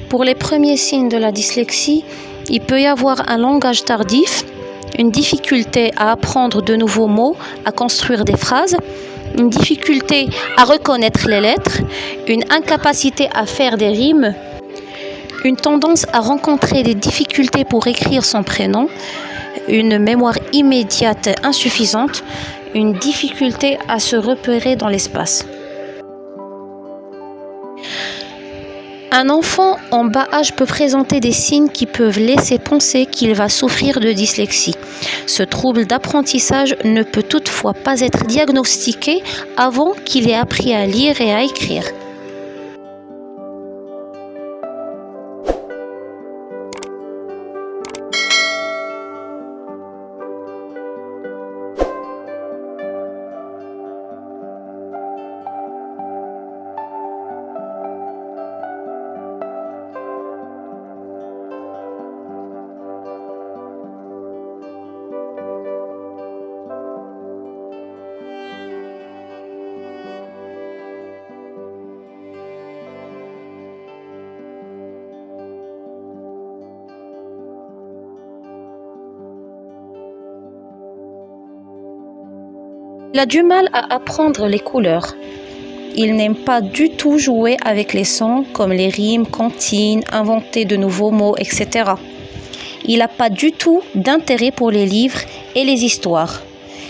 Pour les premiers signes de la dyslexie, il peut y avoir un langage tardif, une difficulté à apprendre de nouveaux mots, à construire des phrases, une difficulté à reconnaître les lettres, une incapacité à faire des rimes, une tendance à rencontrer des difficultés pour écrire son prénom, une mémoire immédiate insuffisante, une difficulté à se repérer dans l'espace. Un enfant en bas âge peut présenter des signes qui peuvent laisser penser qu'il va souffrir de dyslexie. Ce trouble d'apprentissage ne peut toutefois pas être diagnostiqué avant qu'il ait appris à lire et à écrire. Il a du mal à apprendre les couleurs. Il n'aime pas du tout jouer avec les sons comme les rimes, cantines, inventer de nouveaux mots, etc. Il n'a pas du tout d'intérêt pour les livres et les histoires.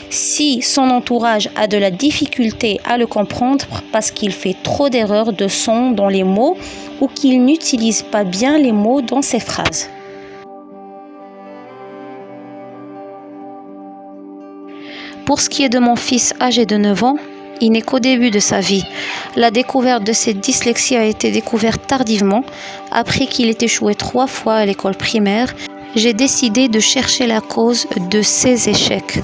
Si son entourage a de la difficulté à le comprendre parce qu'il fait trop d'erreurs de son dans les mots ou qu'il n'utilise pas bien les mots dans ses phrases. Pour ce qui est de mon fils âgé de 9 ans, il n'est qu'au début de sa vie. La découverte de cette dyslexie a été découverte tardivement. Après qu'il ait échoué 3 fois à l'école primaire, j'ai décidé de chercher la cause de ses échecs.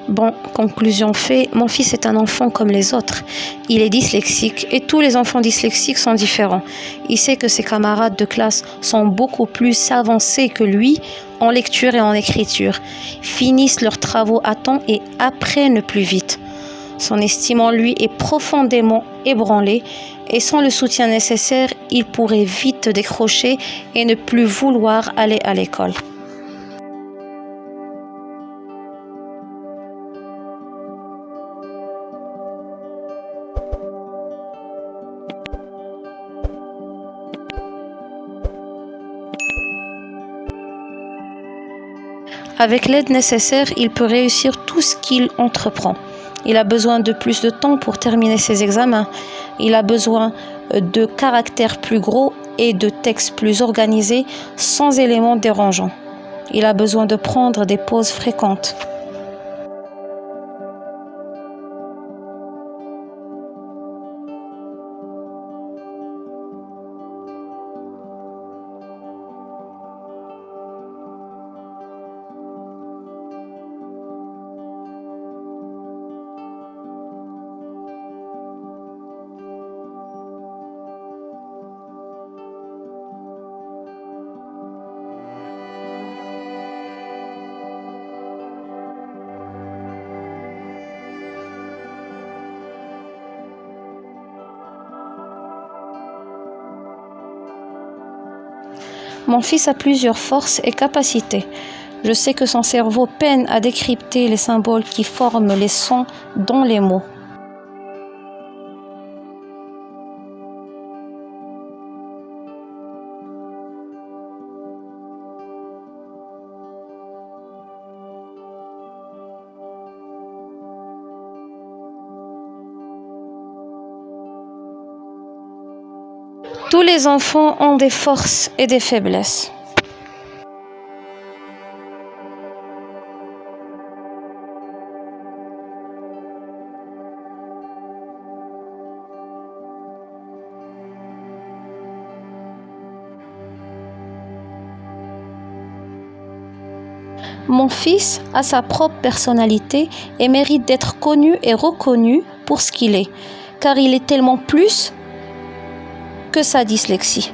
Bon, conclusion fait, mon fils est un enfant comme les autres. Il est dyslexique et tous les enfants dyslexiques sont différents. Il sait que ses camarades de classe sont beaucoup plus avancés que lui en lecture et en écriture, finissent leurs travaux à temps et apprennent plus vite. Son estime en lui est profondément ébranlée et sans le soutien nécessaire, il pourrait vite décrocher et ne plus vouloir aller à l'école. Avec l'aide nécessaire, il peut réussir tout ce qu'il entreprend. Il a besoin de plus de temps pour terminer ses examens. Il a besoin de caractères plus gros et de textes plus organisés sans éléments dérangeants. Il a besoin de prendre des pauses fréquentes. Mon fils a plusieurs forces et capacités. Je sais que son cerveau peine à décrypter les symboles qui forment les sons dans les mots. Tous les enfants ont des forces et des faiblesses. Mon fils a sa propre personnalité et mérite d'être connu et reconnu pour ce qu'il est, car il est tellement plus que sa dyslexie.